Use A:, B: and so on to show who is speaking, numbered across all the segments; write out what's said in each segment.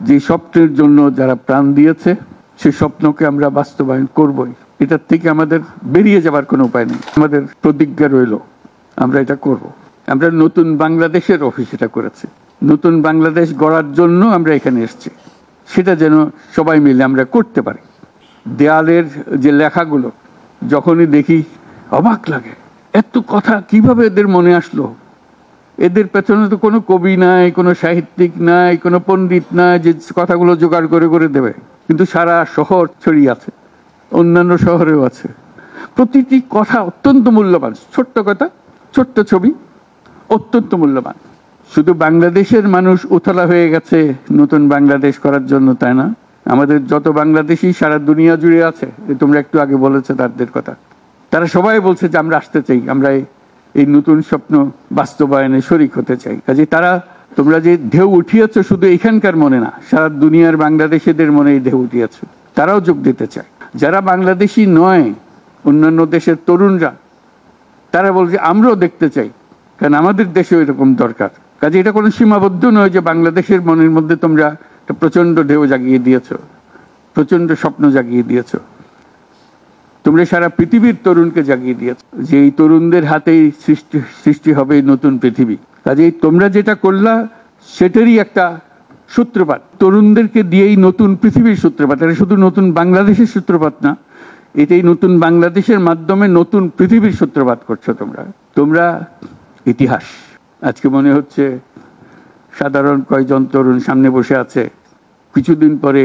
A: যে স্বপ্নের জন্য যারা প্রাণ দিয়েছে সেই স্বপ্নকে আমরা বাস্তবায়ন করবই। এটার থেকে আমাদের বেরিয়ে যাবার কোনো উপায় নেই। আমাদের প্রতিজ্ঞা রইল আমরা এটা করব। আমরা নতুন বাংলাদেশের অফিস এটা করেছি। নতুন বাংলাদেশ গড়ার জন্য আমরা এখানে এসেছি, সেটা যেন সবাই মিলে আমরা করতে পারি। দেয়ালের যে লেখাগুলো যখনই দেখি অবাক লাগে, এত কথা কিভাবে এদের মনে আসলো। এদের পেছনে তো কোনো কবি নাই, কোনো সাহিত্যিক নাই, কোনো পণ্ডিত নাই যে কথাগুলো জোগাড় করে করে দেবে, কিন্তু সারা শহর ছড়িয়ে আছে, অন্যান্য শহরেও আছে। প্রতিটি কথা অত্যন্ত মূল্যবান, ছোট্ট কথা, ছোট্ট ছবি, অত্যন্ত মূল্যবান। শুধু বাংলাদেশের মানুষ উতলা হয়ে গেছে নতুন বাংলাদেশ করার জন্য, তাই না? আমাদের যত বাংলাদেশি সারা দুনিয়া জুড়ে আছে, তোমরা একটু আগে বলেছো তাদের কথা, তারা সবাই বলছে যে আমরা আসতে চাই, আমরা এই নতুন স্বপ্ন বাস্তবায়নে শরিক হতে চাই। কাজে তারা, তোমরা যে ঢেউ উঠিয়েছ শুধু এখানকার মনে না, সারা দুনিয়ার বাংলাদেশিদের মনে এই ঢেউ উঠিয়েছে, তারাও যোগ দিতে চায়। যারা বাংলাদেশি নয়, অন্যান্য দেশের তরুণরা, তারা বলছে আমরাও দেখতে চাই, কারণ আমাদের দেশেও এরকম দরকার। কাজে এটা কোনো সীমাবদ্ধ নয় যে বাংলাদেশের মনের মধ্যে তোমরা একটা প্রচন্ড ঢেউ জাগিয়ে দিয়েছ, প্রচন্ড স্বপ্ন জাগিয়ে দিয়েছ। তোমরা সারা পৃথিবীর তরুণকে জাগিয়ে দিয়েছ যে এই তরুণদের হাতেই সৃষ্টি হবে নতুন পৃথিবী। কাজেই তোমরা যেটা করলা সেটারই একটা সূত্রপাত, তরুণদেরকে দিয়েই নতুন পৃথিবীর সূত্রপাত। এটা শুধু নতুন বাংলাদেশের সূত্রপাত না, এটাই নতুন বাংলাদেশের মাধ্যমে নতুন পৃথিবীর সূত্রপাত করছো তোমরা। তোমরা ইতিহাস। আজকে মনে হচ্ছে সাধারণ কয়েকজন তরুণ সামনে বসে আছে, কিছুদিন পরে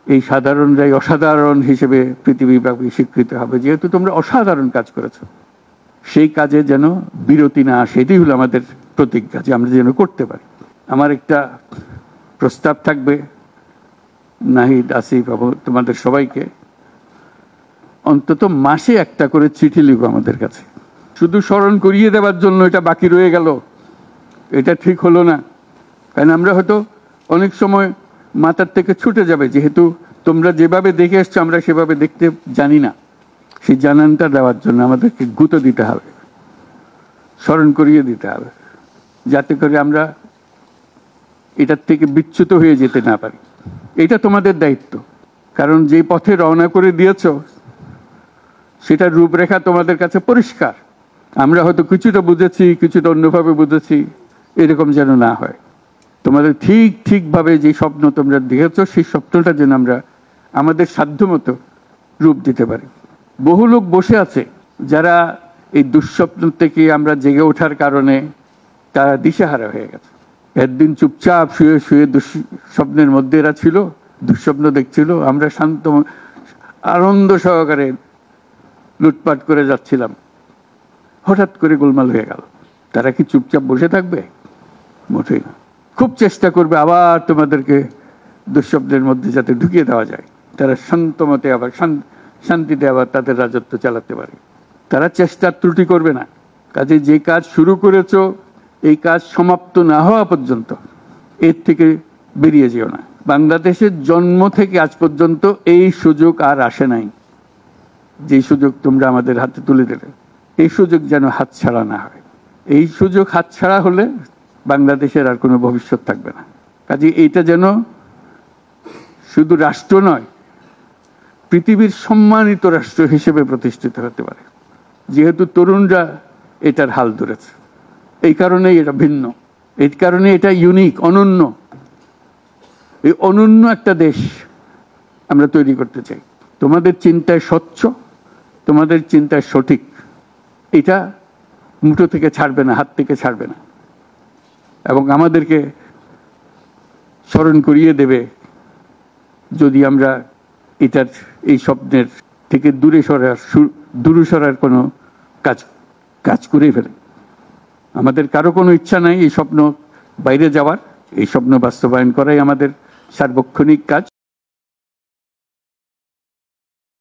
A: এই সাধারণরাই অসাধারণ হিসেবে পৃথিবীব্যাপী স্বীকৃত হবে, যেহেতু তোমরা অসাধারণ কাজ করেছো। সেই কাজে যেন বিরতি না আসে, এটাই হলো আমাদের প্রতিজ্ঞা, যে আমরা যেন করতে পারি। আমার একটা প্রস্তাব থাকবে নাহিদ, আসিফ, তোমাদের সবাইকে, অন্তত মাসে একটা করে চিঠি লিখো আমাদের কাছে। শুধু স্মরণ করিয়ে দেওয়ার জন্য এটা বাকি রয়ে গেল, এটা ঠিক হলো না। কারণ আমরা হয়তো অনেক সময় মাথার থেকে ছুটে যাবে, যেহেতু তোমরা যেভাবে দেখে এসছো আমরা সেভাবে দেখতে জানি না। সেই জানানটা দেওয়ার জন্য আমাদেরকে গুঁতো দিতে হবে, স্মরণ করিয়ে দিতে হবে, যাতে করে আমরা এটার থেকে বিচ্যুত হয়ে যেতে না পারি। এটা তোমাদের দায়িত্ব, কারণ যে পথে রওনা করে দিয়েছ সেটার রূপরেখা তোমাদের কাছে পরিষ্কার। আমরা হয়তো কিছুটা বুঝেছি, কিছুটা অন্যভাবে বুঝেছি, এরকম যেন না হয়। তোমাদের ঠিকভাবে যে স্বপ্ন তোমরা দেখেছ সেই স্বপ্নটা যেন আমরা আমাদের সাধ্যমতো রূপ দিতে পারি। বহু লোক বসে আছে যারা এই দুঃস্বপ্ন থেকে আমরা জেগে ওঠার কারণে তারা দিশেহারা হয়ে গেছে। একদিন চুপচাপ শুয়ে শুয়ে দুঃস্বপ্নের মধ্যে এরা ছিল, দুঃস্বপ্ন দেখছিল, আমরা শান্ত আনন্দ সহকারে লুটপাট করে যাচ্ছিলাম, হঠাৎ করে গোলমাল হয়ে গেল। তারা কি চুপচাপ বসে থাকবে? মোটেই না। খুব চেষ্টা করবে আবার তোমাদেরকে দুঃস্বপ্নের মধ্যে যাতে ঢুকিয়ে দেওয়া যায়, তারা শান্তমতে আবার শান্তিতে আবার তাদের রাজত্ব চালাতে পারে। তারা চেষ্টার ত্রুটি করবে না। কাজে যে কাজ শুরু করেছো এই কাজ সমাপ্ত না হওয়া পর্যন্ত এর থেকে বেরিয়ে যেও না। বাংলাদেশের জন্ম থেকে আজ পর্যন্ত এই সুযোগ আর আসে নাই, যে সুযোগ তোমরা আমাদের হাতে তুলে দিলে। এই সুযোগ যেন হাতছাড়া না হয়। এই সুযোগ হাতছাড়া হলে বাংলাদেশের আর কোনো ভবিষ্যৎ থাকবে না। কাজে এইটা যেন শুধু রাষ্ট্র নয়, পৃথিবীর সম্মানিত রাষ্ট্র হিসেবে প্রতিষ্ঠিত হতে পারে, যেহেতু তরুণরা এটার হাল ধরেছে। এই কারণেই এটা ভিন্ন, এই কারণে এটা ইউনিক, অনন্য। এই অনন্য একটা দেশ আমরা তৈরি করতে চাই। তোমাদের চিন্তায় স্বচ্ছ, তোমাদের চিন্তায় সঠিক, এটা মুঠো থেকে ছাড়বে না, হাত থেকে ছাড়বে না, এবং আমাদেরকে স্মরণ করিয়ে দেবে যদি আমরা এটার এই স্বপ্নের থেকে দূরে সরার কোনো কাজ করে ফেলে। আমাদের কারো কোনো ইচ্ছা নাই এই স্বপ্ন বাইরে যাওয়ার, এই স্বপ্ন বাস্তবায়ন করাই আমাদের সার্বক্ষণিক কাজ।